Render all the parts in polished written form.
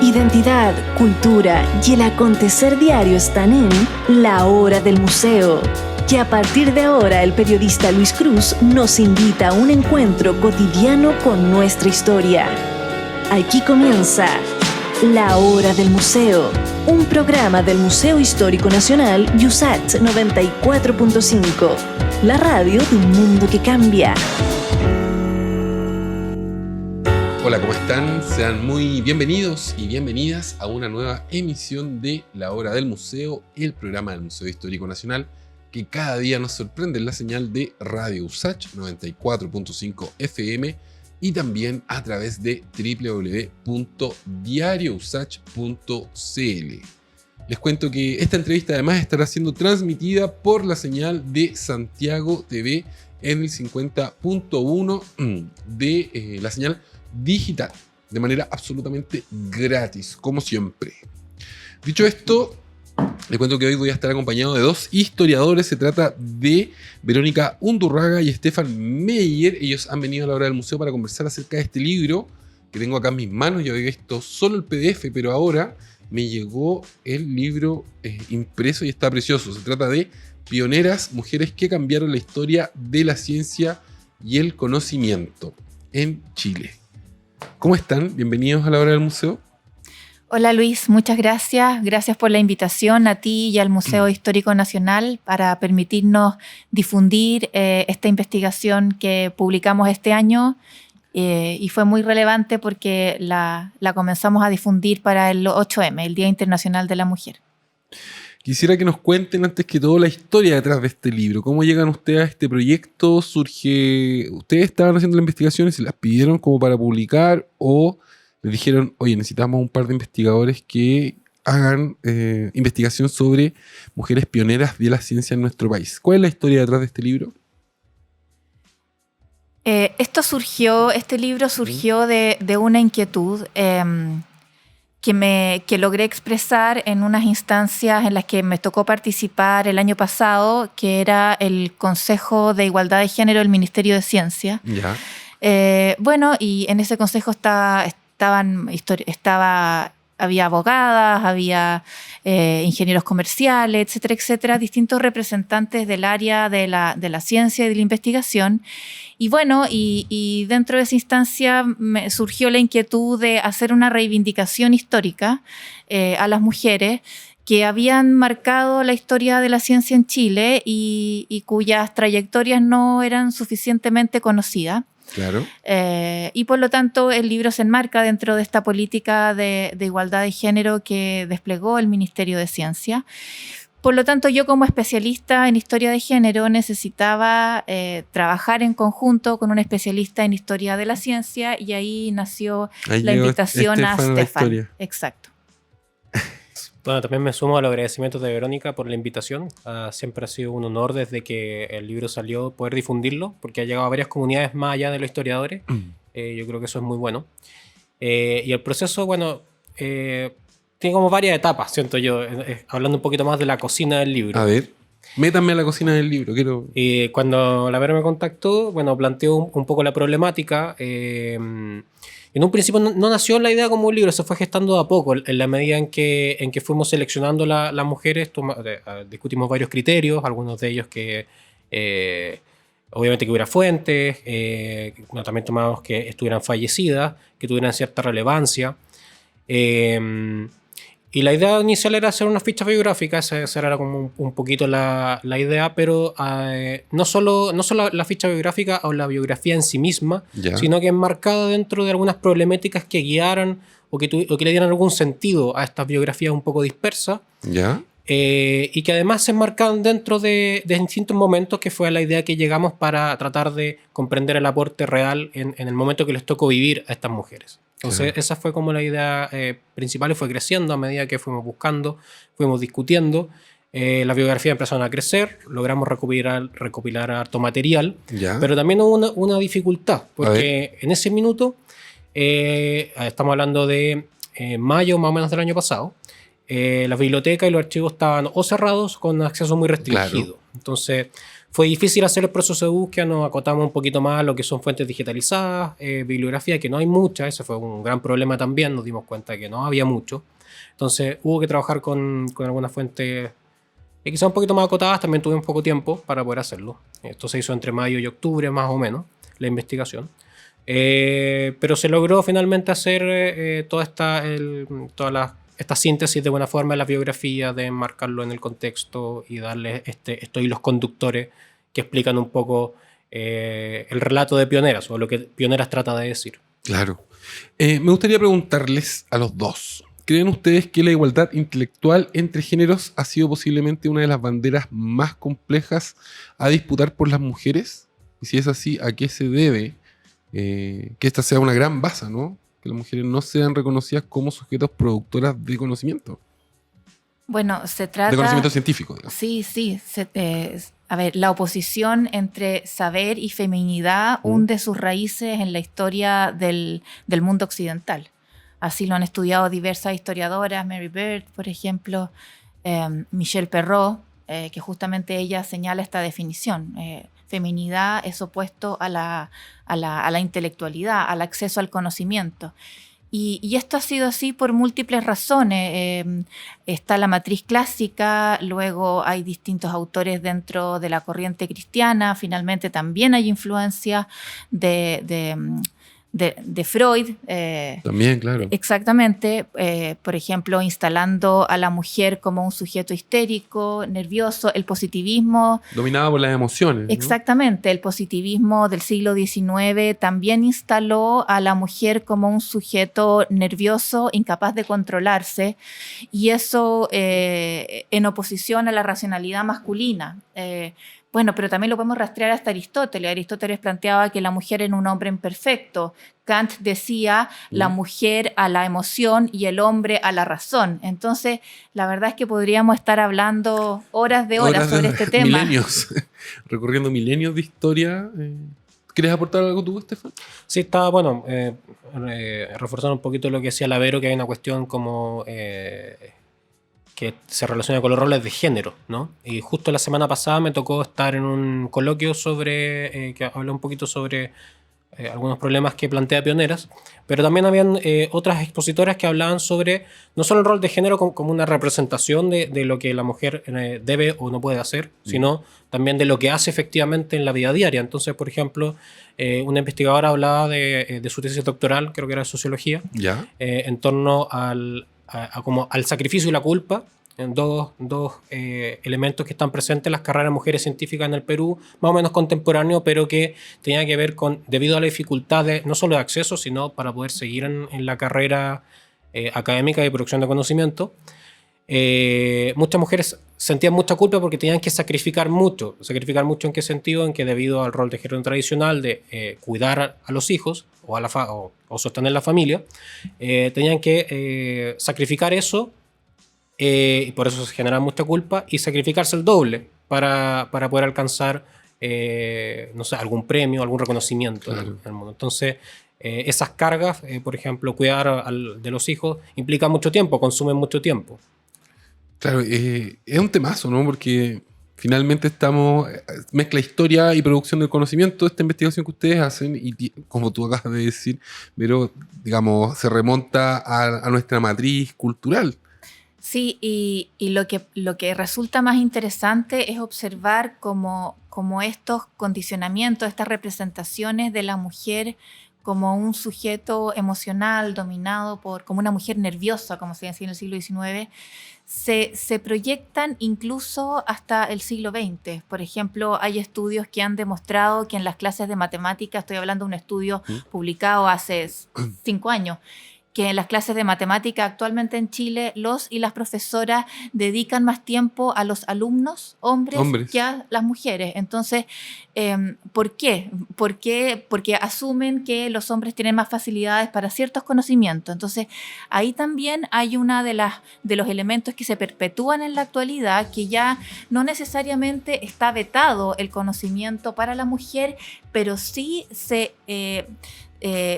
Identidad, cultura y el acontecer diario están en La Hora del Museo. Que a partir de ahora el periodista Luis Cruz nos invita a un encuentro cotidiano con nuestra historia. Aquí comienza La Hora del Museo, un programa del Museo Histórico Nacional USACH 94.5, la radio de un mundo que cambia. Hola, ¿cómo están? Sean muy bienvenidos y bienvenidas a una nueva emisión de La Hora del Museo, el programa del Museo Histórico Nacional que cada día nos sorprende en la señal de Radio USACH 94.5 FM y también a través de www.diariousach.cl. Les cuento que esta entrevista además estará siendo transmitida por la señal de Santiago TV en el 50.1 de la señal digital, de manera absolutamente gratis, como siempre. Dicho esto, les cuento que hoy voy a estar acompañado de dos historiadores. Se trata de Verónica Undurraga y Stefan Meyer. Ellos han venido a la Hora del Museo para conversar acerca de este libro que tengo acá en mis manos. Yo había visto solo el PDF, pero ahora me llegó el libro impreso y está precioso. Se trata de Pioneras, mujeres que cambiaron la historia de la ciencia y el conocimiento en Chile. ¿Cómo están? Bienvenidos a la Hora del Museo. Hola Luis, muchas gracias. Gracias por la invitación a ti y al Museo Histórico Nacional para permitirnos difundir esta investigación que publicamos este año y fue muy relevante porque la comenzamos a difundir para el 8M, el Día Internacional de la Mujer. Quisiera que nos cuenten antes que todo la historia detrás de este libro. ¿Cómo llegan ustedes a este proyecto? ¿Ustedes estaban haciendo la investigación y se las pidieron como para publicar o les dijeron, oye, necesitamos un par de investigadores que hagan investigación sobre mujeres pioneras de la ciencia en nuestro país? ¿Cuál es la historia detrás de este libro? Este libro surgió de una inquietud que logré expresar en unas instancias en las que me tocó participar el año pasado, que era el Consejo de Igualdad de Género del Ministerio de Ciencia. Ya. Y en ese consejo había abogadas, había ingenieros comerciales, etcétera, etcétera, distintos representantes del área de la ciencia y de la investigación. Y dentro de esa instancia me surgió la inquietud de hacer una reivindicación histórica a las mujeres que habían marcado la historia de la ciencia en Chile y cuyas trayectorias no eran suficientemente conocidas. Claro. Y por lo tanto el libro se enmarca dentro de esta política de igualdad de género que desplegó el Ministerio de Ciencia. Por lo tanto, yo como especialista en historia de género necesitaba trabajar en conjunto con un especialista en historia de la ciencia y ahí nació la invitación a Stefan. Exacto. Bueno, también me sumo a los agradecimientos de Verónica por la invitación. Siempre ha sido un honor desde que el libro salió poder difundirlo, porque ha llegado a varias comunidades más allá de los historiadores. Yo creo que eso es muy bueno. Y el proceso, tiene como varias etapas, siento yo, hablando un poquito más de la cocina del libro. A ver, métanme a la cocina del libro. Cuando la Vera me contactó, planteó un poco la problemática. En un principio no nació la idea como un libro, se fue gestando de a poco, en la medida en que fuimos seleccionando las mujeres. Discutimos varios criterios, algunos de ellos que obviamente que hubiera fuentes, también tomamos que estuvieran fallecidas, que tuvieran cierta relevancia. Y la idea inicial era hacer una ficha biográfica, esa era como un poquito la idea, pero no solo la ficha biográfica o la biografía en sí misma, sino que enmarcada dentro de algunas problemáticas que guiaran o que le dieran algún sentido a estas biografías un poco dispersas. Y que además se enmarcaban dentro de distintos momentos, que fue la idea que llegamos para tratar de comprender el aporte real en el momento que les tocó vivir a estas mujeres. Entonces esa fue como la idea principal y fue creciendo a medida que fuimos buscando, fuimos discutiendo. Las biografías empezaron a crecer, logramos recopilar harto material, pero también hubo una dificultad, porque en ese minuto, estamos hablando de mayo más o menos del año pasado, las bibliotecas y los archivos estaban o cerrados con acceso muy restringido. Entonces Fue difícil hacer el proceso de búsqueda, nos acotamos un poquito más a lo que son fuentes digitalizadas, bibliografía, que no hay mucha, ese fue un gran problema también, nos dimos cuenta que no había mucho. Entonces hubo que trabajar con algunas fuentes quizá un poquito más acotadas, también tuve un poco tiempo para poder hacerlo. Esto se hizo entre mayo y octubre más o menos, la investigación. Pero se logró finalmente hacer toda esta síntesis de buena forma en la biografía, de enmarcarlo en el contexto y darle estos hilos conductores que explican un poco el relato de Pioneras o lo que Pioneras trata de decir. Claro. Me gustaría preguntarles a los dos, ¿creen ustedes que la igualdad intelectual entre géneros ha sido posiblemente una de las banderas más complejas a disputar por las mujeres? Y si es así, ¿a qué se debe que esta sea una gran base, ¿no? Que las mujeres no sean reconocidas como sujetos productoras de conocimiento? Bueno, se trata... De conocimiento científico, digamos. Sí. A ver, la oposición entre saber y feminidad hunde sus raíces en la historia del mundo occidental. Así lo han estudiado diversas historiadoras, Mary Beard, por ejemplo, Michelle Perrault, que justamente ella señala esta definición. Feminidad es opuesto a la intelectualidad, al acceso al conocimiento. Y esto ha sido así por múltiples razones. Está la matriz clásica, luego hay distintos autores dentro de la corriente cristiana, finalmente también hay influencia de Freud. También, claro. Exactamente. Por ejemplo, instalando a la mujer como un sujeto histérico, nervioso, el positivismo. Dominada por las emociones, ¿no? Exactamente. El positivismo del siglo XIX también instaló a la mujer como un sujeto nervioso, incapaz de controlarse, y eso en oposición a la racionalidad masculina. Bueno, pero también lo podemos rastrear hasta Aristóteles. Aristóteles planteaba que la mujer era un hombre imperfecto. Kant decía la mujer a la emoción y el hombre a la razón. Entonces, la verdad es que podríamos estar hablando horas sobre este tema. Milenios, recorriendo milenios de historia. ¿Quieres aportar algo tú, Estefan? Sí, estaba, bueno, reforzando un poquito lo que decía Lavero, que hay una cuestión como... que se relaciona con los roles de género, ¿no? Y justo la semana pasada me tocó estar en un coloquio que habla un poquito sobre algunos problemas que plantea Pioneras, pero también habían otras expositoras que hablaban sobre no solo el rol de género como una representación de lo que la mujer debe o no puede hacer, sino también de lo que hace efectivamente en la vida diaria. Entonces, por ejemplo, una investigadora hablaba de su tesis doctoral, creo que era de sociología, en torno como al sacrificio y la culpa, en dos elementos que están presentes en las carreras de mujeres científicas en el Perú, más o menos contemporáneo, pero que tenían que ver con, debido a la dificultad no solo de acceso, sino para poder seguir en la carrera académica de producción de conocimiento. Muchas mujeres sentían mucha culpa porque tenían que sacrificar mucho. ¿Sacrificar mucho en qué sentido? En que debido al rol de género tradicional de cuidar a los hijos o sostener la familia, tenían que sacrificar eso, y por eso se genera mucha culpa, y sacrificarse el doble para poder alcanzar no sé, algún premio, algún reconocimiento en el mundo. Entonces, esas cargas, por ejemplo, cuidar de los hijos, implica mucho tiempo, consumen mucho tiempo. Claro, es un temazo, ¿no? Porque finalmente mezcla historia y producción del conocimiento, esta investigación que ustedes hacen, y como tú acabas de decir, pero digamos, se remonta a nuestra matriz cultural. Sí, y lo que resulta más interesante es observar cómo estos condicionamientos, estas representaciones de la mujer como un sujeto emocional dominado como una mujer nerviosa, como se decía en el siglo XIX, se proyectan incluso hasta el siglo XX. Por ejemplo, hay estudios que han demostrado que en las clases de matemáticas, estoy hablando de un estudio publicado hace 5 años, que en las clases de matemática actualmente en Chile los y las profesoras dedican más tiempo a los alumnos hombres que a las mujeres. Entonces, ¿por qué? Porque asumen que los hombres tienen más facilidades para ciertos conocimientos. Entonces, ahí también hay una de los elementos que se perpetúan en la actualidad, que ya no necesariamente está vetado el conocimiento para la mujer, pero sí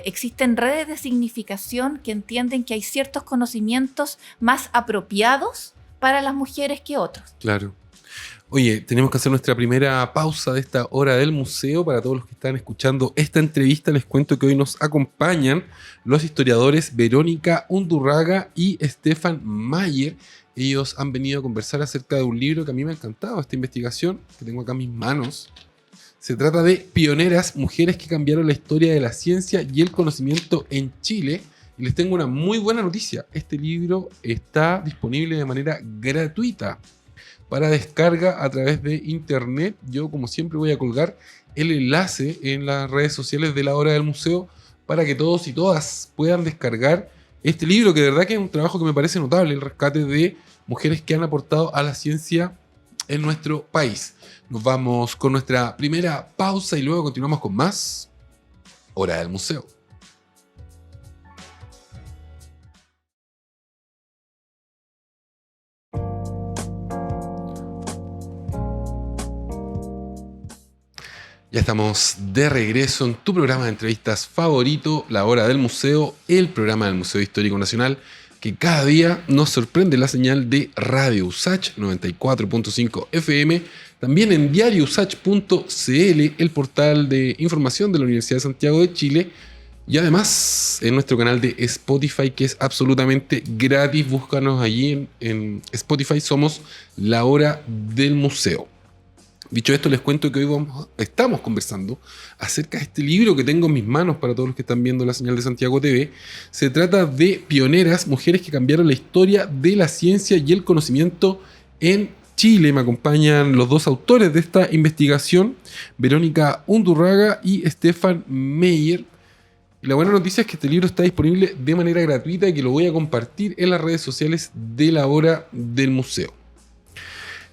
existen redes de significación que entienden que hay ciertos conocimientos más apropiados para las mujeres que otros. Claro. Oye, tenemos que hacer nuestra primera pausa de esta hora del museo. Para todos los que están escuchando esta entrevista, les cuento que hoy nos acompañan los historiadores Verónica Undurraga y Stefan Mayer. Ellos han venido a conversar acerca de un libro que a mí me ha encantado, esta investigación que tengo acá en mis manos. Se trata de Pioneras, mujeres que cambiaron la historia de la ciencia y el conocimiento en Chile. Y les tengo una muy buena noticia. Este libro está disponible de manera gratuita para descarga a través de internet. Yo, como siempre, voy a colgar el enlace en las redes sociales de la Hora del Museo para que todos y todas puedan descargar este libro, que de verdad que es un trabajo que me parece notable, el rescate de mujeres que han aportado a la ciencia en nuestro país. Nos vamos con nuestra primera pausa y luego continuamos con más Hora del Museo. Ya estamos de regreso en tu programa de entrevistas favorito, La Hora del Museo, el programa del Museo Histórico Nacional, que cada día nos sorprende la señal de Radio USACH 94.5 FM, también en diariousach.cl, el portal de información de la Universidad de Santiago de Chile, y además en nuestro canal de Spotify, que es absolutamente gratis. Búscanos allí en Spotify, somos La Hora del Museo. Dicho esto, les cuento que hoy estamos conversando acerca de este libro que tengo en mis manos para todos los que están viendo la señal de Santiago TV. Se trata de Pioneras, mujeres que cambiaron la historia de la ciencia y el conocimiento en Chile. Me acompañan los dos autores de esta investigación, Verónica Undurraga y Stefan Mayer. Y la buena noticia es que este libro está disponible de manera gratuita y que lo voy a compartir en las redes sociales de la Hora del Museo.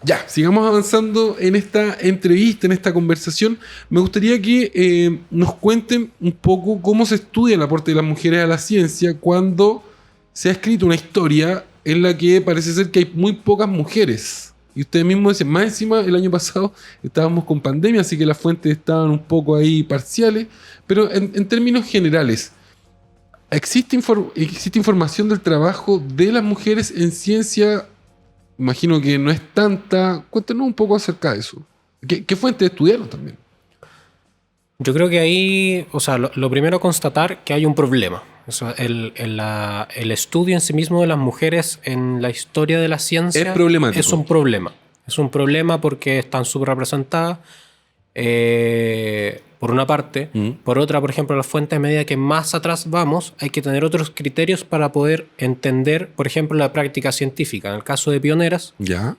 Ya, sigamos avanzando en esta entrevista, en esta conversación. Me gustaría que nos cuenten un poco cómo se estudia el aporte de las mujeres a la ciencia cuando se ha escrito una historia en la que parece ser que hay muy pocas mujeres. Y ustedes mismos dicen, más encima el año pasado estábamos con pandemia, así que las fuentes estaban un poco ahí parciales. Pero en términos generales, ¿existe información del trabajo de las mujeres en ciencia? Imagino que no es tanta. Cuéntenos un poco acerca de eso. ¿Qué fuentes estudiaron también? Yo creo que ahí, o sea, lo primero constatar que hay un problema. O sea, el estudio en sí mismo de las mujeres en la historia de la ciencia es problemático. Es un problema. Es un problema porque están subrepresentadas, por una parte. Por otra, por ejemplo, las fuentes, a medida que más atrás vamos, hay que tener otros criterios para poder entender, por ejemplo, la práctica científica. En el caso de Pioneras, ¿ya?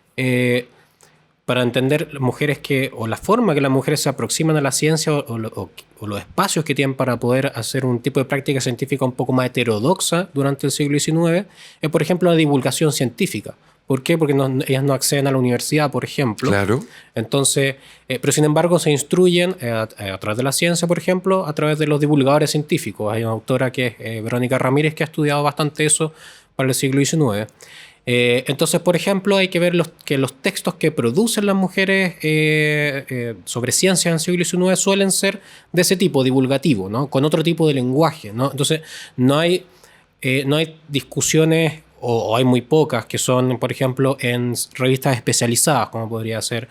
Para entender mujeres o la forma que las mujeres se aproximan a la ciencia o los espacios que tienen para poder hacer un tipo de práctica científica un poco más heterodoxa durante el siglo XIX, es, por ejemplo, la divulgación científica. ¿Por qué? Porque ellas no acceden a la universidad, por ejemplo. Claro. Entonces, pero sin embargo se instruyen a través de la ciencia, por ejemplo, a través de los divulgadores científicos. Hay una autora que es Verónica Ramírez, que ha estudiado bastante eso para el siglo XIX. Entonces, por ejemplo, hay que ver que los textos que producen las mujeres sobre ciencia en el siglo XIX suelen ser de ese tipo, divulgativo, ¿no? Con otro tipo de lenguaje, ¿no? Entonces, no hay discusiones, o hay muy pocas, que son, por ejemplo, en revistas especializadas, como podría ser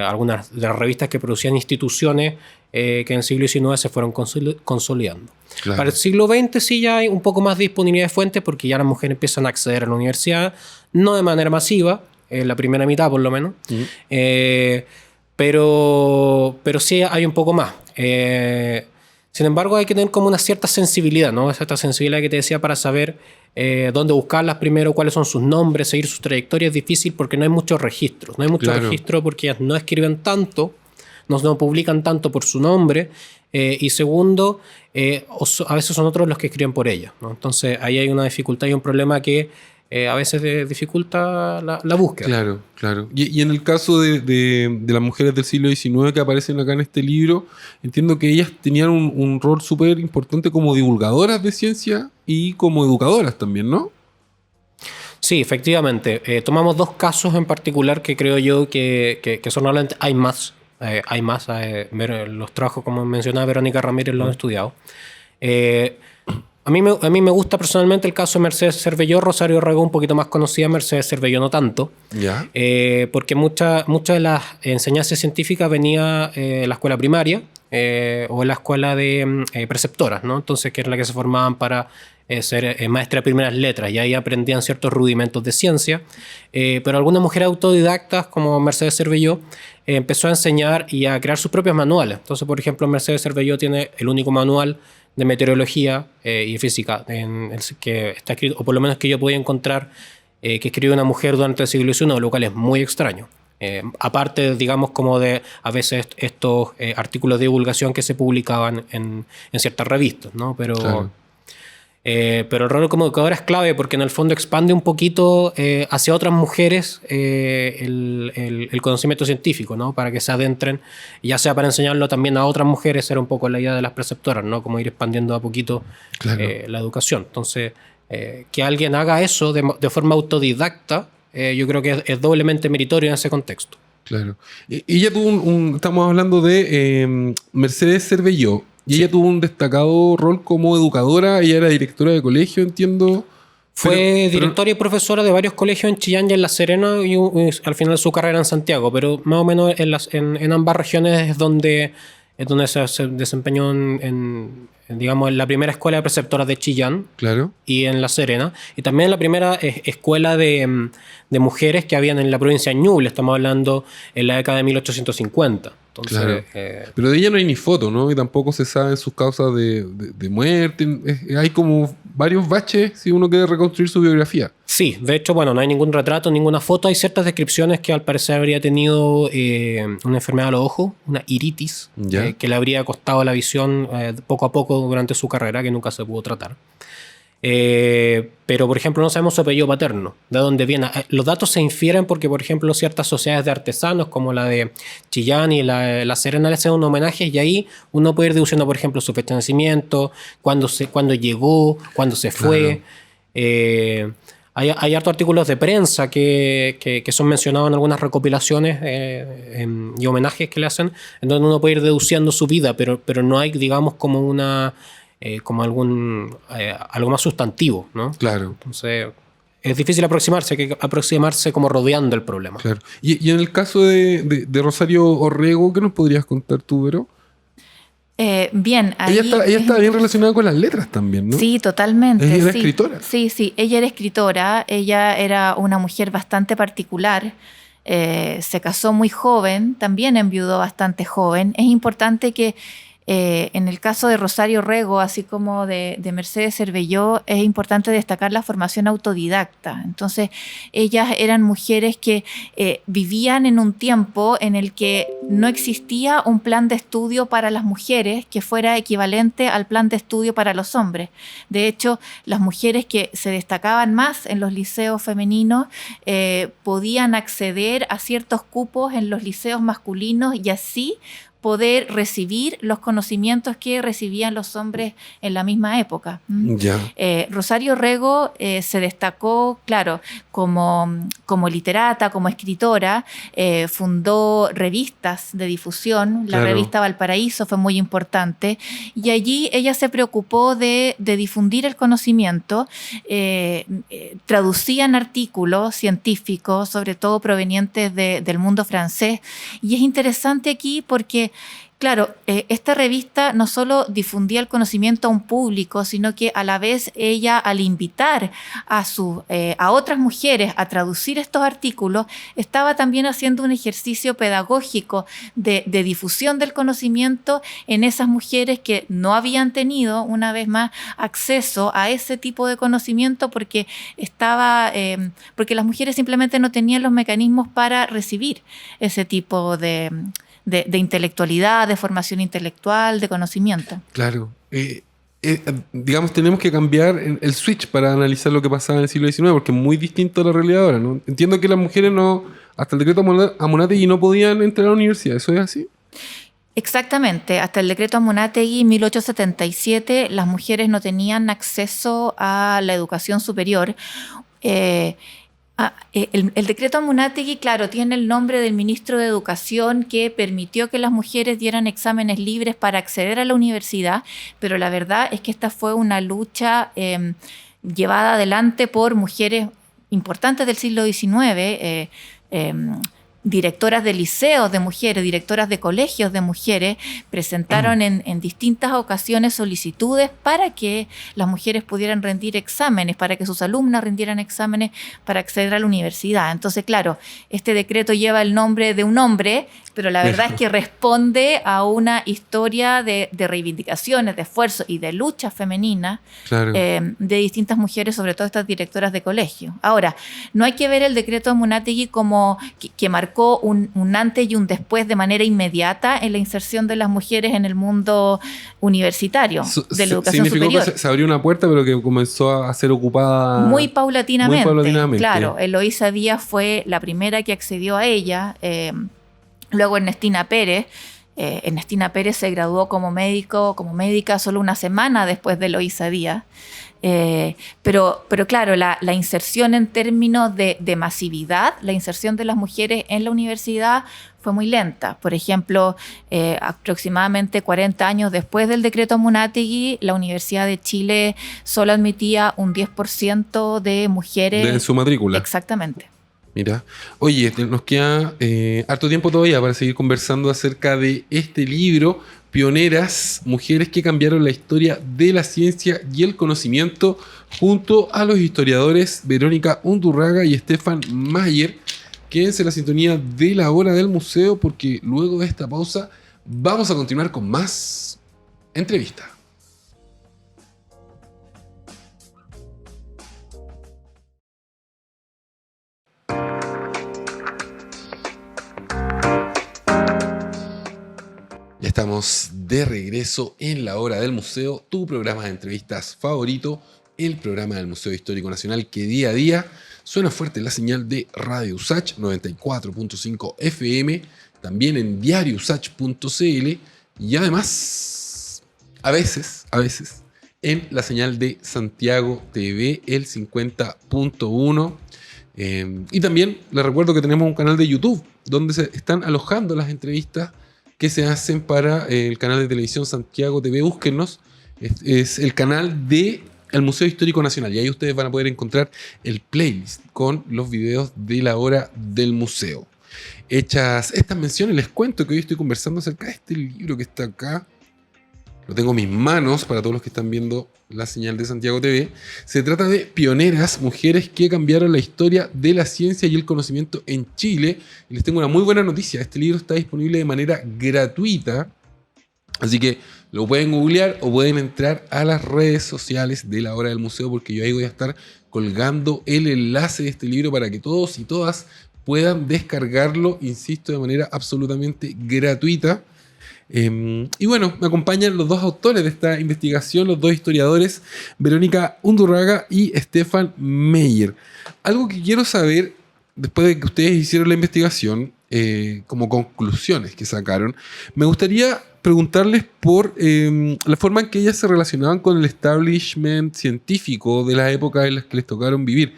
algunas de las revistas que producían instituciones que en el siglo XIX se fueron consolidando. Claro. Para el siglo XX sí ya hay un poco más de disponibilidad de fuentes, porque ya las mujeres empiezan a acceder a la universidad, no de manera masiva, en la primera mitad por lo menos, pero sí hay un poco más. Sin embargo, hay que tener como una cierta sensibilidad, ¿no? Esta sensibilidad que te decía para saber dónde buscarlas primero, cuáles son sus nombres, seguir sus trayectorias. Es difícil porque no hay muchos registros. No hay mucho registro porque ellas no escriben tanto, no publican tanto por su nombre. Y segundo, a veces son otros los que escriben por ellas, ¿no? Entonces ahí hay una dificultad y un problema que a veces dificulta la búsqueda. Claro, claro. Y en el caso de las mujeres del siglo XIX que aparecen acá en este libro, entiendo que ellas tenían un rol súper importante como divulgadoras de ciencia y como educadoras también, ¿no? Sí, efectivamente. Tomamos dos casos en particular que creo yo que son realmente... Hay más. Los trabajos, como mencionaba Verónica Ramírez, lo han estudiado. A mí me gusta personalmente el caso de Mercedes Cervelló. Rosario Rego un poquito más conocida, Mercedes Cervelló no tanto. Ya. Porque mucha de las enseñanzas científicas venía en la escuela primaria o en la escuela de preceptoras, ¿no? Entonces, que es la que se formaban para ser maestra de primeras letras, y ahí aprendían ciertos rudimentos de ciencia. Pero algunas mujeres autodidactas, como Mercedes Cervelló, empezó a enseñar y a crear sus propios manuales. Entonces, por ejemplo, Mercedes Cervelló tiene el único manual de meteorología y física que está escrito, o por lo menos que yo podía encontrar, que escribió una mujer durante el siglo XIX, lo cual es muy extraño. Aparte, digamos, como de a veces estos artículos de divulgación que se publicaban en ciertas revistas, ¿no? Pero... Claro. Pero el rol como educadora es clave porque en el fondo expande un poquito hacia otras mujeres el conocimiento científico, ¿no? Para que se adentren, ya sea para enseñarlo también a otras mujeres, era un poco la idea de las preceptoras, ¿no? Como ir expandiendo a poquito claro. La educación. Entonces, que alguien haga eso de forma autodidacta, yo creo que es doblemente meritorio en ese contexto. Claro. Ella tuvo estamos hablando de Mercedes Cervelló. Y sí. Ella tuvo un destacado rol como educadora. Ella era directora de colegio, entiendo. Fue directora y profesora de varios colegios en Chillán y en La Serena, y al final su carrera en Santiago. Pero más o menos en ambas regiones es donde se desempeñó digamos, en la primera escuela de preceptoras de Chillán. Claro. Y en La Serena. Y también en la primera escuela de mujeres que habían en la provincia de Ñuble. Estamos hablando en la década de 1850. Entonces, claro. Pero de ella no hay ni foto, ¿no? Y tampoco se saben sus causas de muerte. Hay como varios baches si uno quiere reconstruir su biografía. Sí, de hecho, bueno, no hay ningún retrato, ninguna foto. Hay ciertas descripciones que al parecer habría tenido una enfermedad a los ojos, una iritis, que le habría costado la visión poco a poco durante su carrera, que nunca se pudo tratar. Pero, por ejemplo, no sabemos su apellido paterno, de dónde viene. Los datos se infieren porque, por ejemplo, ciertas sociedades de artesanos, como la de Chillán y la Serena, le hacen un homenaje, y ahí uno puede ir deduciendo, por ejemplo, su fecha de nacimiento, cuándo llegó, cuándo se fue. Claro. Hay hartos artículos de prensa que son mencionados en algunas recopilaciones y homenajes que le hacen, en donde uno puede ir deduciendo su vida, pero no hay, digamos, como como algo más sustantivo, ¿no? Claro. Entonces es difícil aproximarse, hay que aproximarse como rodeando el problema. Claro. Y en el caso de Rosario Orrego, ¿qué nos podrías contar tú, Vero? Bien, ahí, ella está bien relacionada con las letras también, ¿no? Sí, totalmente. Ella era escritora. Sí, ella era escritora, ella era una mujer bastante particular. Se casó muy joven, también enviudó bastante joven. Es importante que en el caso de Rosario Rego, así como de Mercedes Cervelló, es importante destacar la formación autodidacta. Entonces, ellas eran mujeres que vivían en un tiempo en el que no existía un plan de estudio para las mujeres que fuera equivalente al plan de estudio para los hombres. De hecho, las mujeres que se destacaban más en los liceos femeninos podían acceder a ciertos cupos en los liceos masculinos y así poder recibir los conocimientos que recibían los hombres en la misma época. Ya. Rosario Rego se destacó, claro, como literata, como escritora, fundó revistas de difusión. La revista Valparaíso fue muy importante, y allí ella se preocupó de difundir el conocimiento. Traducían artículos científicos, sobre todo provenientes del mundo francés, y es interesante aquí porque claro, esta revista no solo difundía el conocimiento a un público, sino que a la vez ella, al invitar a otras mujeres a traducir estos artículos, estaba también haciendo un ejercicio pedagógico de difusión del conocimiento en esas mujeres que no habían tenido, una vez más, acceso a ese tipo de conocimiento porque las mujeres simplemente no tenían los mecanismos para recibir ese tipo de intelectualidad, de formación intelectual, de conocimiento. Claro. Digamos, tenemos que cambiar el switch para analizar lo que pasaba en el siglo XIX, porque es muy distinto a la realidad ahora, ¿no? Entiendo que las mujeres hasta el decreto Amunátegui no podían entrar a la universidad, ¿eso es así? Exactamente. Hasta el decreto Amunátegui 1877 las mujeres no tenían acceso a la educación superior. El decreto Amunátegui, claro, tiene el nombre del ministro de Educación que permitió que las mujeres dieran exámenes libres para acceder a la universidad, pero la verdad es que esta fue una lucha llevada adelante por mujeres importantes del siglo XIX, directoras de liceos de mujeres, directoras de colegios de mujeres, presentaron en distintas ocasiones solicitudes para que las mujeres pudieran rendir exámenes, para que sus alumnas rindieran exámenes para acceder a la universidad. Entonces, claro, este decreto lleva el nombre de un hombre, pero la verdad es que responde a una historia de reivindicaciones, de esfuerzo y de lucha femenina, claro, de distintas mujeres, sobre todo estas directoras de colegio. Ahora, no hay que ver el decreto Amunátegui como que marcó un antes y un después de manera inmediata en la inserción de las mujeres en el mundo universitario, de la educación superior. Significó que se abrió una puerta, pero que comenzó a ser ocupada muy paulatinamente. Claro, Eloísa Díaz fue la primera que accedió a ella. Luego Ernestina Pérez. Ernestina Pérez se graduó como médica solo una semana después de Eloísa Díaz. Pero claro, la inserción en términos de masividad, la inserción de las mujeres en la universidad fue muy lenta. Por ejemplo, aproximadamente 40 años después del decreto Amunátegui, la Universidad de Chile solo admitía un 10% de mujeres en su matrícula. Exactamente. Mira, oye, nos queda harto tiempo todavía para seguir conversando acerca de este libro, Pioneras, mujeres que cambiaron la historia de la ciencia y el conocimiento, junto a los historiadores Verónica Undurraga y Stefan Mayer. Quédense en la sintonía de la hora del museo, porque luego de esta pausa vamos a continuar con más entrevista. Ya estamos de regreso en la hora del museo, tu programa de entrevistas favorito, el programa del Museo Histórico Nacional que día a día suena fuerte en la señal de Radio USACH 94.5 FM, también en diariousach.cl y además, a veces, en la señal de Santiago TV, el 50.1. Y también les recuerdo que tenemos un canal de YouTube donde se están alojando las entrevistas que se hacen para el canal de televisión Santiago TV. Búsquennos, es el canal del Museo Histórico Nacional, y ahí ustedes van a poder encontrar el playlist con los videos de la hora del museo. Hechas estas menciones, les cuento que hoy estoy conversando acerca de este libro que está acá. Lo tengo en mis manos para todos los que están viendo la señal de Santiago TV. Se trata de Pioneras, mujeres que cambiaron la historia de la ciencia y el conocimiento en Chile. Y les tengo una muy buena noticia. Este libro está disponible de manera gratuita. Así que lo pueden googlear o pueden entrar a las redes sociales de la hora del museo, porque yo ahí voy a estar colgando el enlace de este libro para que todos y todas puedan descargarlo, insisto, de manera absolutamente gratuita. Y bueno, me acompañan los dos autores de esta investigación, los dos historiadores, Verónica Undurraga y Stefan Mayer. Algo que quiero saber, después de que ustedes hicieron la investigación, como conclusiones que sacaron, me gustaría preguntarles por la forma en que ellas se relacionaban con el establishment científico de las épocas en las que les tocaron vivir.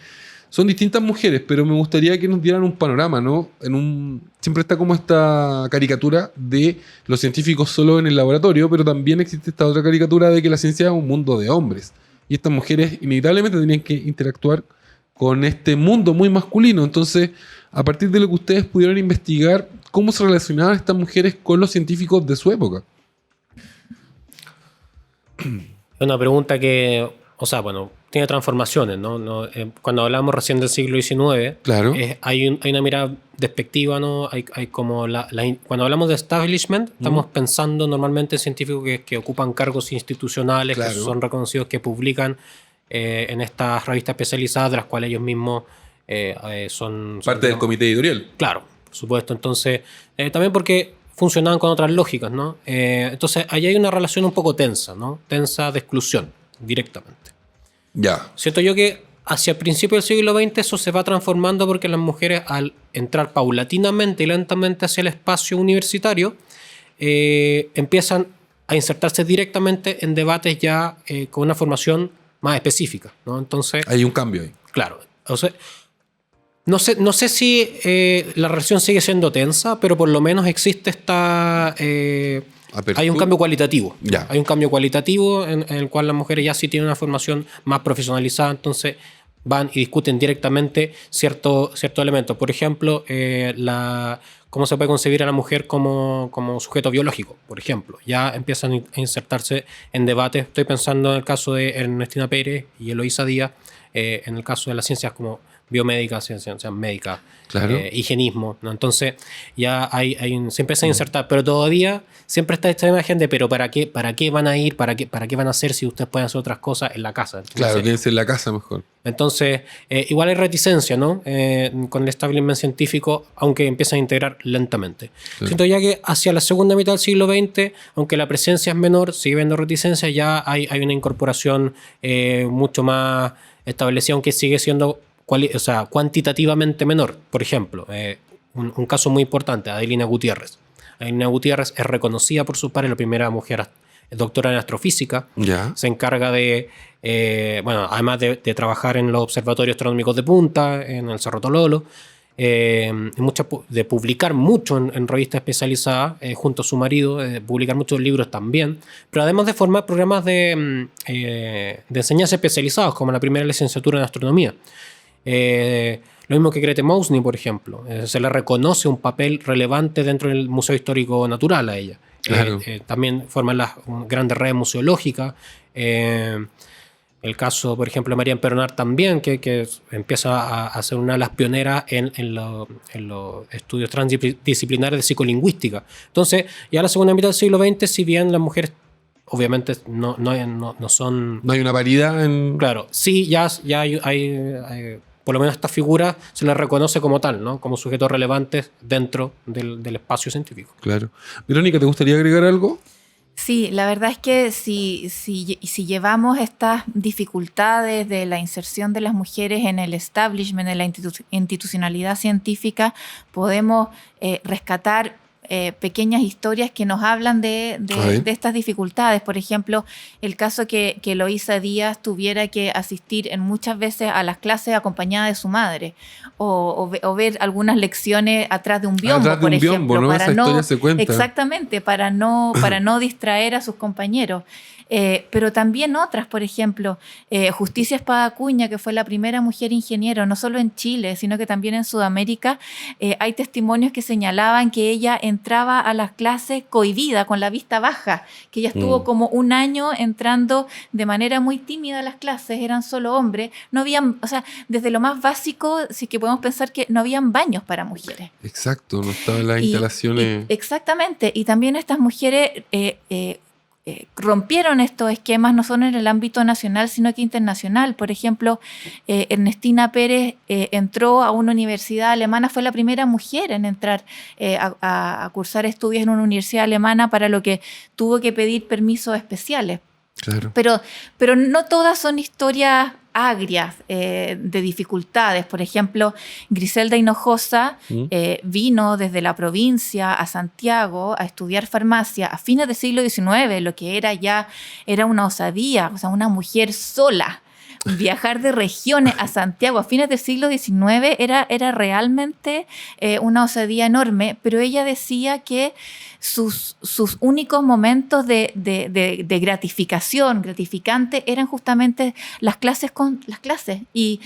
Son distintas mujeres, pero me gustaría que nos dieran un panorama, ¿no? Siempre está como esta caricatura de los científicos solo en el laboratorio, pero también existe esta otra caricatura de que la ciencia es un mundo de hombres. Y estas mujeres inevitablemente tenían que interactuar con este mundo muy masculino. Entonces, a partir de lo que ustedes pudieron investigar, ¿cómo se relacionaban estas mujeres con los científicos de su época? Es una pregunta que, tiene transformaciones, ¿no? Cuando hablamos recién del siglo XIX, claro, hay una mirada despectiva, ¿no? Hay como cuando hablamos de establishment, estamos pensando normalmente en científicos que ocupan cargos institucionales, claro, que son reconocidos, que publican en estas revistas especializadas, de las cuales ellos mismos son parte del comité editorial. Claro, por supuesto. Entonces, también porque funcionaban con otras lógicas, ¿no? Entonces, ahí hay una relación un poco tensa, ¿no? Tensa de exclusión, directamente. Ya. Siento yo que hacia el principio del siglo XX eso se va transformando, porque las mujeres, al entrar paulatinamente y lentamente hacia el espacio universitario, empiezan a insertarse directamente en debates ya con una formación más específica, ¿no? Entonces, hay un cambio ahí. Claro. Entonces, No sé si la relación sigue siendo tensa, pero por lo menos existe esta... hay un cambio cualitativo. Ya. Hay un cambio cualitativo en el cual las mujeres ya sí tienen una formación más profesionalizada, entonces van y discuten directamente ciertos elementos. Por ejemplo, cómo se puede concebir a la mujer como sujeto biológico, por ejemplo. Ya empiezan a insertarse en debates. Estoy pensando en el caso de Ernestina Pérez y Eloísa Díaz, en el caso de las ciencias como biomédicas, ciencias médicas, claro. Higienismo, ¿no? Entonces ya se empieza a insertar, pero todavía siempre está esta imagen de ¿pero para qué van a ir? ¿Para qué van a hacer si ustedes pueden hacer otras cosas en la casa? Entonces, claro, quédense en la casa mejor. Entonces, igual hay reticencia, ¿no? Con el establishment científico, aunque empieza a integrar lentamente. Claro. Siento ya que hacia la segunda mitad del siglo XX, aunque la presencia es menor, sigue habiendo reticencia, ya hay una incorporación mucho más establecida, aunque sigue siendo cuantitativamente menor. Por ejemplo, un caso muy importante, Adelina Gutiérrez. Adelina Gutiérrez es reconocida por sus pares, la primera mujer doctora en astrofísica. Ya. Se encarga de, además de trabajar en los observatorios astronómicos de Punta, en el Cerro Tololo, de publicar mucho en revistas especializadas junto a su marido, publicar muchos libros también, pero además de formar programas de enseñanza especializados, como la primera licenciatura en astronomía. Lo mismo que Grete Mousny, por ejemplo. Se le reconoce un papel relevante dentro del Museo Histórico Natural a ella. Claro. También forman las grandes redes museológicas. El caso, por ejemplo, de Marian Peronard también, que empieza a ser una de las pioneras en los estudios transdisciplinares de psicolingüística. Entonces, ya en la segunda mitad del siglo XX, si bien las mujeres obviamente no son... No hay una paridad en... Claro, sí, ya hay por lo menos esta figura se le reconoce como tal, ¿no? Como sujetos relevantes dentro del espacio científico. Claro. Verónica, ¿te gustaría agregar algo? Sí, la verdad es que si llevamos estas dificultades de la inserción de las mujeres en el establishment, en la institucionalidad científica, podemos rescatar pequeñas historias que nos hablan de estas dificultades. Por ejemplo, el caso que Eloísa Díaz tuviera que asistir muchas veces a las clases acompañada de su madre o ver algunas lecciones atrás de un biombo, por ejemplo. ¿No? Esa historia se cuenta. Exactamente, para no distraer a sus compañeros. Pero también otras, por ejemplo, Justicia Espadacuña, que fue la primera mujer ingeniero, no solo en Chile, sino que también en Sudamérica. Hay testimonios que señalaban que ella entraba a las clases cohibida, con la vista baja, que ella estuvo como un año entrando de manera muy tímida a las clases, eran solo hombres, no habían, o sea, desde lo más básico, sí que podemos pensar que no habían baños para mujeres. Exacto, no estaban las instalaciones. Exactamente, y también estas mujeres rompieron estos esquemas no solo en el ámbito nacional, sino que internacional. Por ejemplo, Ernestina Pérez entró a una universidad alemana, fue la primera mujer en entrar a cursar estudios en una universidad alemana, para lo que tuvo que pedir permisos especiales. Claro. Pero no todas son historias agrias de dificultades. Por ejemplo, Griselda Hinojosa vino desde la provincia a Santiago a estudiar farmacia a fines del siglo XIX, lo que era una osadía, o sea, una mujer sola. Viajar de regiones a Santiago a fines del siglo XIX era realmente una osadía enorme, pero ella decía que sus únicos momentos de gratificante eran justamente las clases y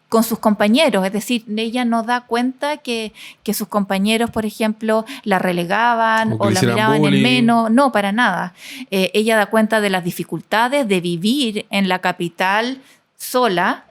con sus compañeros. Es decir, ella no da cuenta que sus compañeros, por ejemplo, la relegaban o la miraban en menos. No, para nada. Ella da cuenta de las dificultades de vivir en la capital sola,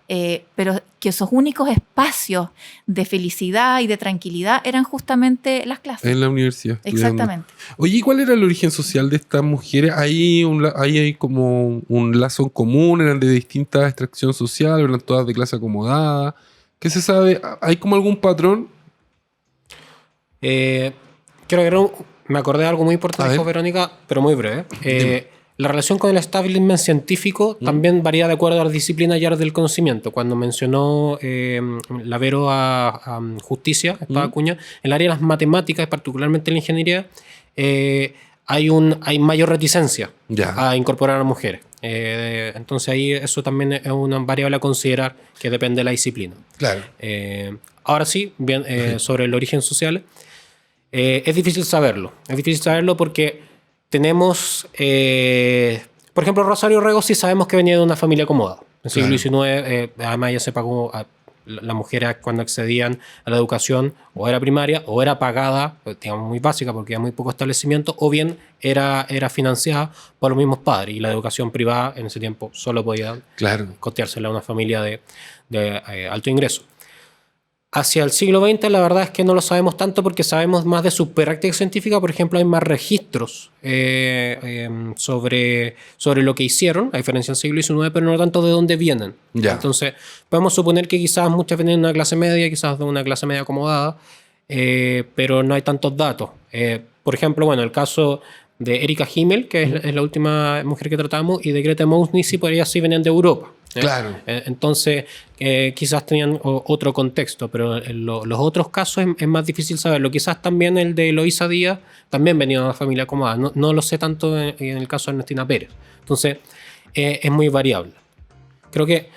pero que esos únicos espacios de felicidad y de tranquilidad eran justamente las clases. En la universidad. Exactamente. Oye, ¿y cuál era el origen social de estas mujeres? ¿Hay como un lazo en común? ¿Eran de distinta extracción social? ¿Eran todas de clase acomodada? ¿Qué se sabe? ¿Hay como algún patrón? Me acordé de algo muy importante, dijo Verónica, pero muy breve. La relación con el establishment científico también varía de acuerdo a las disciplinas y áreas del conocimiento. Cuando mencionó la Vero a Justicia Espadacuña, en el área de las matemáticas, particularmente en la ingeniería, hay mayor reticencia a incorporar a mujeres. Entonces ahí eso también es una variable a considerar que depende de la disciplina. Claro. Ahora sí, bien, sobre el origen social, es difícil saberlo. Es difícil saberlo porque tenemos, por ejemplo, Rosario Rego sí sabemos que venía de una familia acomodada. En el siglo XIX, además ya se pagó las mujeres cuando accedían a la educación, o era primaria, o era pagada, digamos muy básica porque había muy poco establecimiento, o bien era financiada por los mismos padres. Y la educación privada en ese tiempo solo podía costeársela a una familia de alto ingreso. Hacia el siglo XX la verdad es que no lo sabemos tanto porque sabemos más de su práctica científica. Por ejemplo, hay más registros sobre lo que hicieron, a diferencia del siglo XIX, pero no tanto de dónde vienen. Entonces, podemos suponer que quizás muchas vienen de una clase media, quizás de una clase media acomodada, pero no hay tantos datos. Por ejemplo, bueno, el caso de Erika Himmel, que es la última mujer que tratamos, y de Grete Mousnicy, por ellas sí venían de Europa. Claro. Entonces, quizás tenían otro contexto, pero en los otros casos es más difícil saberlo. Quizás también el de Eloísa Díaz también venía de una familia acomodada. No lo sé tanto en el caso de Ernestina Pérez. Entonces, es muy variable. Creo que...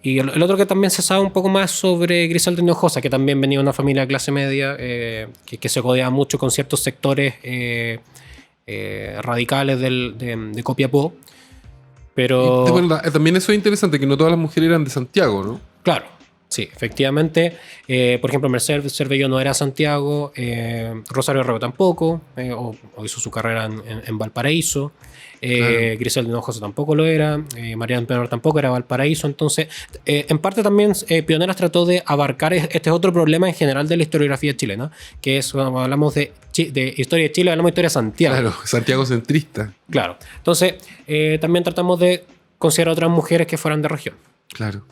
Y el otro que también se sabe un poco más sobre Griselda Hinojosa, que también venía de una familia de clase media, que se codeaba mucho con ciertos sectores radicales de Copiapó. Pero... también eso es interesante, que no todas las mujeres eran de Santiago, ¿no? Claro, sí, efectivamente. Por ejemplo, Mercedes Cervelló no era de Santiago, Rosario Rego tampoco, o hizo su carrera en Valparaíso. Griselda Hinojosa tampoco lo era, Mariana Pioneras tampoco era Valparaíso. Entonces, en parte también Pioneras trató de abarcar este otro problema en general de la historiografía chilena, que es cuando hablamos de historia de Chile, hablamos de historia de Santiago. Claro, Santiago centrista. Claro, entonces también tratamos de considerar otras mujeres que fueran de región. Claro.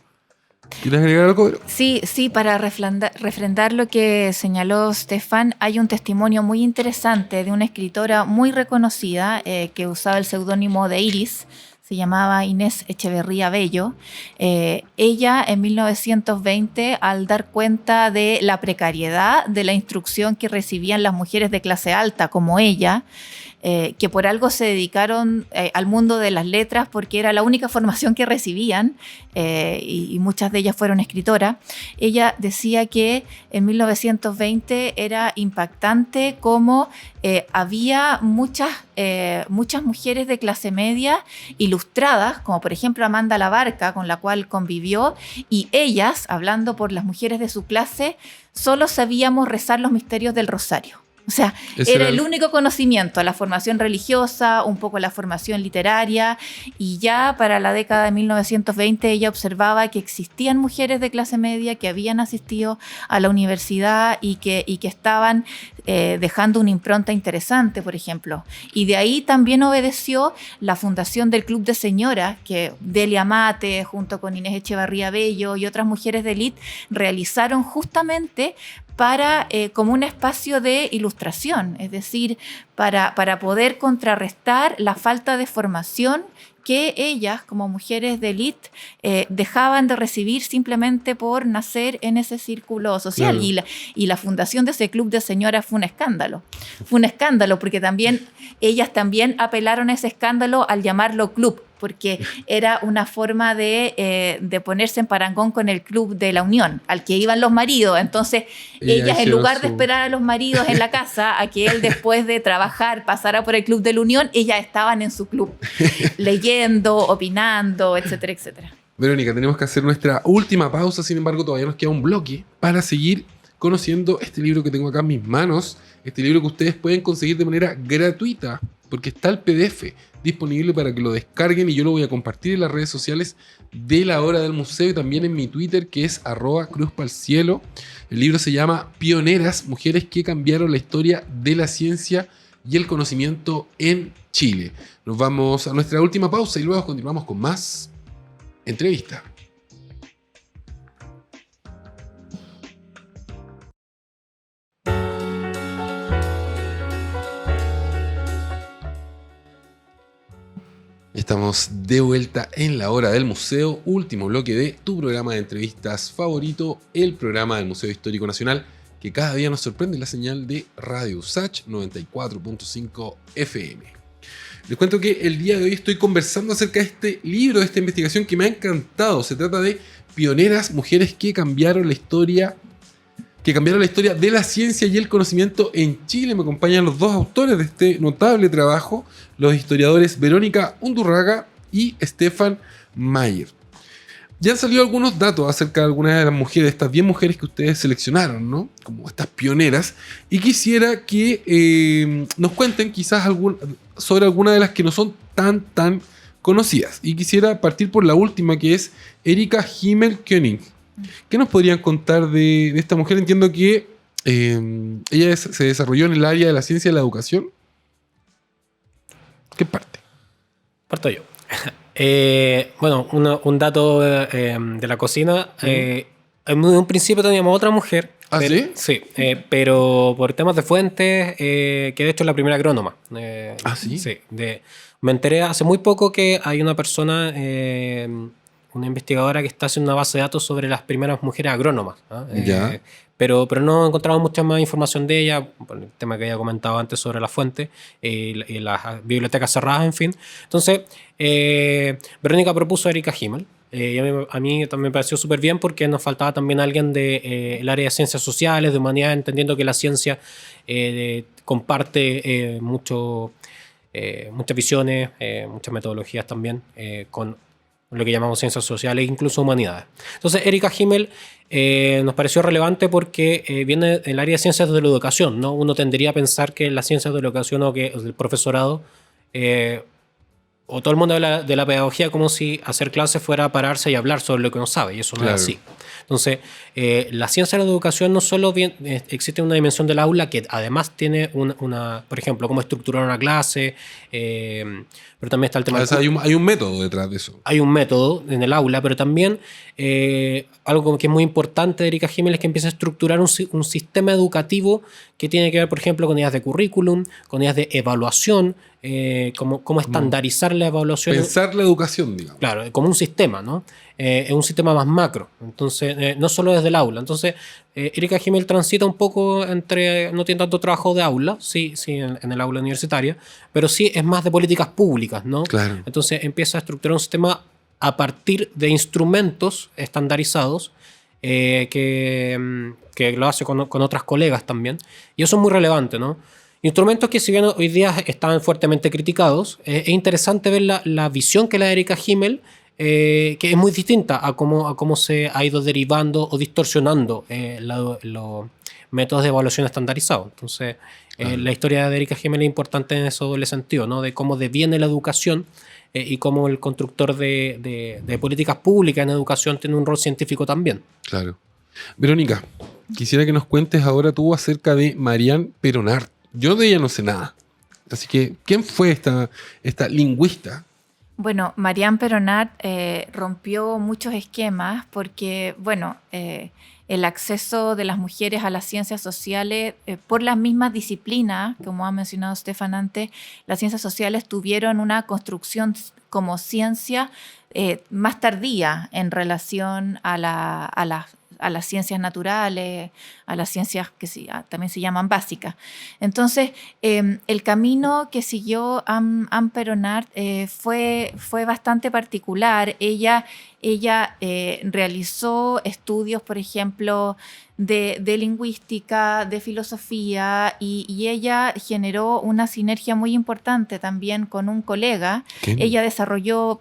¿Quieres agregar algo? Sí, para refrendar lo que señaló Stefan, hay un testimonio muy interesante de una escritora muy reconocida que usaba el seudónimo de Iris, se llamaba Inés Echeverría Bello. Ella en 1920, al dar cuenta de la precariedad de la instrucción que recibían las mujeres de clase alta como ella, que por algo se dedicaron al mundo de las letras porque era la única formación que recibían, y muchas de ellas fueron escritoras. Ella decía que en 1920 era impactante cómo había muchas mujeres de clase media ilustradas, como por ejemplo Amanda Labarca, con la cual convivió, y ellas, hablando por las mujeres de su clase, solo sabíamos rezar los misterios del rosario. O sea, era el único conocimiento, la formación religiosa, un poco la formación literaria, y ya para la década de 1920 ella observaba que existían mujeres de clase media que habían asistido a la universidad y que estaban dejando una impronta interesante, por ejemplo. Y de ahí también obedeció la fundación del Club de Señoras, que Delia Mate, junto con Inés Echevarría Bello y otras mujeres de élite, realizaron justamente para como un espacio de ilustración, es decir, para poder contrarrestar la falta de formación que ellas, como mujeres de élite, dejaban de recibir simplemente por nacer en ese círculo social. Claro. Y la fundación de ese club de señoras fue un escándalo. Fue un escándalo porque ellas también apelaron a ese escándalo al llamarlo club, porque era una forma de ponerse en parangón con el club de la Unión, al que iban los maridos. Entonces, ellas, en lugar de esperar a los maridos en la casa, a que él después de trabajar pasara por el club de la Unión, ellas estaban en su club, leyendo, opinando, etcétera, etcétera. Verónica, tenemos que hacer nuestra última pausa, sin embargo, todavía nos queda un bloque para seguir conociendo este libro que tengo acá en mis manos, este libro que ustedes pueden conseguir de manera gratuita, porque está el PDF disponible para que lo descarguen y yo lo voy a compartir en las redes sociales de La Hora del Museo y también en mi Twitter, que es @cruzpalcielo. El libro se llama Pioneras, mujeres que cambiaron la historia de la ciencia y el conocimiento en Chile. Nos vamos a nuestra última pausa y luego continuamos con más entrevista. Estamos de vuelta en La Hora del Museo, último bloque de tu programa de entrevistas favorito, el programa del Museo Histórico Nacional, que cada día nos sorprende en la señal de Radio USACH 94.5 FM. Les cuento que el día de hoy estoy conversando acerca de este libro, de esta investigación que me ha encantado. Se trata de Pioneras, mujeres que cambiaron la historia que cambiaron la historia de la ciencia y el conocimiento en Chile. Me acompañan los dos autores de este notable trabajo, los historiadores Verónica Undurraga y Stefan Mayer. Ya han salido algunos datos acerca de algunas de las mujeres, estas 10 mujeres que ustedes seleccionaron, ¿no? Como estas pioneras. Y quisiera que nos cuenten quizás sobre algunas de las que no son tan conocidas. Y quisiera partir por la última, que es Erika Himmel-König. ¿Qué nos podrían contar de esta mujer? Entiendo que ella se desarrolló en el área de la ciencia y la educación. ¿Qué parte? Parto yo. Bueno, un dato de la cocina. En un principio teníamos otra mujer. ¿Ah, pero, sí? Sí, pero por temas de fuentes, que de hecho es la primera agrónoma. ¿Ah, sí? Sí. Me enteré hace muy poco que hay una persona, una investigadora que está haciendo una base de datos sobre las primeras mujeres agrónomas, ¿no? Ya. Pero no encontramos mucha más información de ella, por el tema que había comentado antes sobre la fuente y las bibliotecas cerradas, en fin. Entonces, Verónica propuso a Erika Himmel. Y a mí también me pareció súper bien porque nos faltaba también alguien del área de ciencias sociales, de humanidades, entendiendo que la ciencia comparte muchas visiones, muchas metodologías también con lo que llamamos ciencias sociales e incluso humanidades. Entonces, Erika Himmel nos pareció relevante porque viene del área de ciencias de la educación, ¿no? Uno tendería a pensar que las ciencias de la educación o que el profesorado o todo el mundo de la pedagogía como si hacer clases fuera a pararse y hablar sobre lo que uno sabe, y eso no es así. Entonces, la ciencia de la educación no solo existe una dimensión del aula que además tiene por ejemplo, cómo estructurar una clase, pero también está el tema... Hay un método detrás de eso. Hay un método en el aula, pero también algo que es muy importante de Erika Himmel es que empieza a estructurar un sistema educativo que tiene que ver, por ejemplo, con ideas de currículum, con ideas de evaluación, cómo estandarizar la evaluación. Pensar la educación, digamos. Claro, como un sistema, ¿no? Es un sistema más macro, entonces no solo desde el aula. Entonces, Erika Himmel transita un poco entre, no tiene tanto trabajo de aula, sí en el aula universitaria, pero sí es más de políticas públicas, ¿no? Claro. Entonces empieza a estructurar un sistema a partir de instrumentos estandarizados que lo hace con otras colegas también, y eso es muy relevante, ¿no? Instrumentos que, si bien hoy día están fuertemente criticados, es interesante ver la visión que la de Erika Himmel, que es muy distinta a cómo se ha ido derivando o distorsionando los métodos de evaluación estandarizados. Entonces, la historia de Erika Himmel es importante en ese doble sentido, ¿no? De cómo deviene la educación y cómo el constructor de políticas públicas en educación tiene un rol científico también. Claro. Verónica, quisiera que nos cuentes ahora tú acerca de Marianne Peronart. Yo de ella no sé nada. Así que, ¿quién fue esta lingüista? Bueno, Marianne Peronart rompió muchos esquemas porque, bueno, el acceso de las mujeres a las ciencias sociales por las mismas disciplinas, como ha mencionado Stefan antes, las ciencias sociales tuvieron una construcción como ciencia más tardía en relación a las ciencias naturales, a las ciencias que también se llaman básicas. Entonces, el camino que siguió Anne Peronart fue bastante particular. Ella realizó estudios, por ejemplo, de lingüística, de filosofía, y ella generó una sinergia muy importante también con un colega. ¿Qué? Ella desarrolló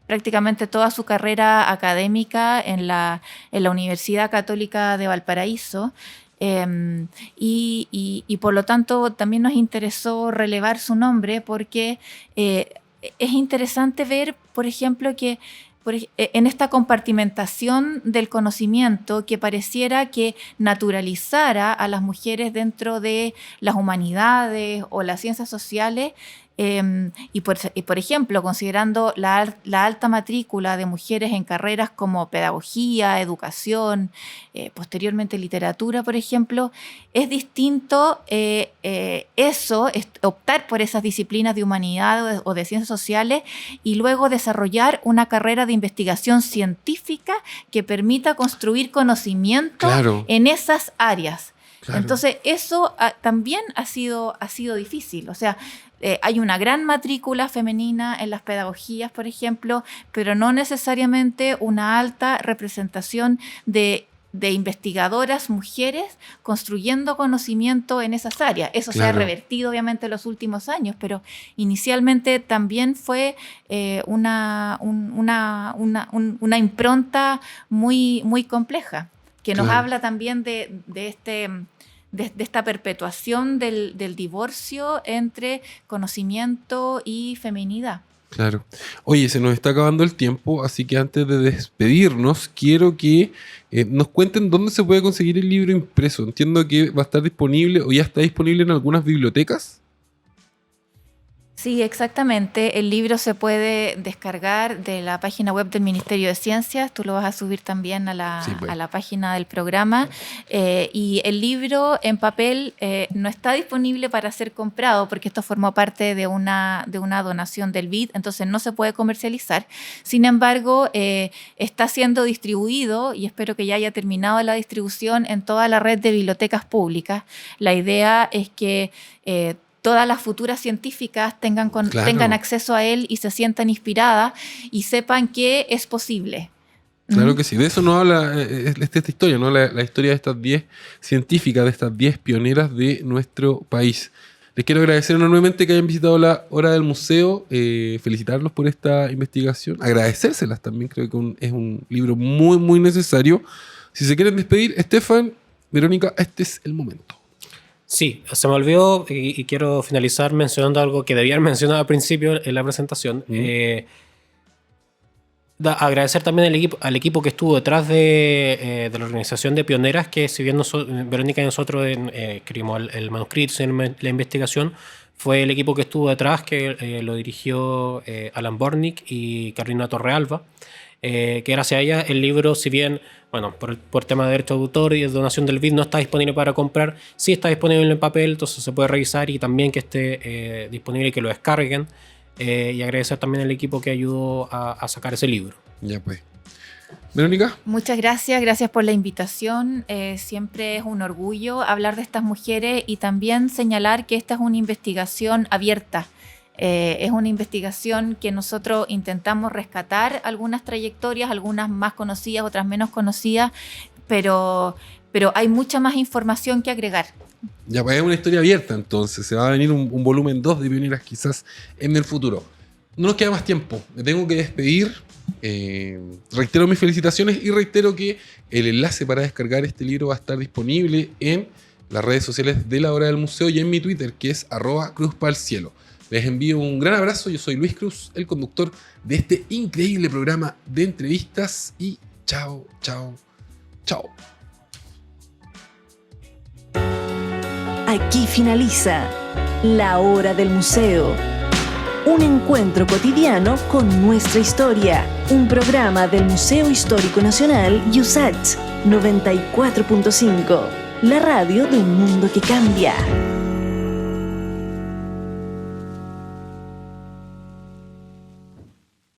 prácticamente toda su carrera académica en la Universidad Católica de Valparaíso, y por lo tanto también nos interesó relevar su nombre porque es interesante ver, por ejemplo, que en esta compartimentación del conocimiento que pareciera que naturalizara a las mujeres dentro de las humanidades o las ciencias sociales. Y por ejemplo, considerando la alta matrícula de mujeres en carreras como pedagogía, educación, posteriormente literatura, por ejemplo, es distinto optar por esas disciplinas de humanidad o de ciencias sociales y luego desarrollar una carrera de investigación científica que permita construir conocimiento en esas áreas. Claro. Entonces, eso también ha sido difícil. O sea, hay una gran matrícula femenina en las pedagogías, por ejemplo, pero no necesariamente una alta representación de de investigadoras mujeres construyendo conocimiento en esas áreas. Eso se ha revertido obviamente en los últimos años, pero inicialmente también fue una impronta muy, muy compleja, que nos habla también de esta perpetuación del divorcio entre conocimiento y feminidad. Claro. Oye, se nos está acabando el tiempo, así que antes de despedirnos, quiero que nos cuenten dónde se puede conseguir el libro impreso. Entiendo que va a estar disponible o ya está disponible en algunas bibliotecas. Sí, exactamente. El libro se puede descargar de la página web del Ministerio de Ciencias. Tú lo vas a subir también a la página del programa. Y el libro en papel no está disponible para ser comprado porque esto formó parte de una donación del BID, entonces no se puede comercializar. Sin embargo, está siendo distribuido y espero que ya haya terminado la distribución en toda la red de bibliotecas públicas. La idea es que todas las futuras científicas tengan acceso a él y se sientan inspiradas y sepan que es posible. Claro que sí, de eso nos habla esta historia, ¿no? La historia de estas 10 científicas, de estas 10 pioneras de nuestro país. Les quiero agradecer enormemente que hayan visitado la Hora del Museo, felicitarlos por esta investigación, agradecérselas también, creo que es un libro muy, muy necesario. Si se quieren despedir, Estefan, Verónica, este es el momento. Sí, se me olvidó y quiero finalizar mencionando algo que debía haber mencionado al principio en la presentación. Agradecer también al equipo que estuvo detrás de la organización de pioneras, que si bien Verónica y nosotros escribimos el manuscrito en la investigación, fue el equipo que estuvo detrás, que lo dirigió Alan Bornick y Carolina Torrealba. Que gracias a ella el libro, si bien por tema de derecho de autor y de donación del BID no está disponible para comprar, sí está disponible en papel, entonces se puede revisar y también que esté disponible y que lo descarguen. Y agradecer también al equipo que ayudó a sacar ese libro. Ya pues. Verónica. Muchas gracias por la invitación. Siempre es un orgullo hablar de estas mujeres y también señalar que esta es una investigación abierta. Es una investigación que nosotros intentamos rescatar algunas trayectorias, algunas más conocidas, otras menos conocidas, pero hay mucha más información que agregar. Ya, pues es una historia abierta, entonces se va a venir un volumen 2 de pioneras quizás en el futuro. No nos queda más tiempo, me tengo que despedir. Reitero mis felicitaciones y reitero que el enlace para descargar este libro va a estar disponible en las redes sociales de la Hora del Museo y en mi Twitter, que es @cruzpalcielo. Les envío un gran abrazo, yo soy Luis Cruz, el conductor de este increíble programa de entrevistas y chao, chao, chao. Aquí finaliza La Hora del Museo, un encuentro cotidiano con nuestra historia, un programa del Museo Histórico Nacional USACH 94.5, la radio de un mundo que cambia.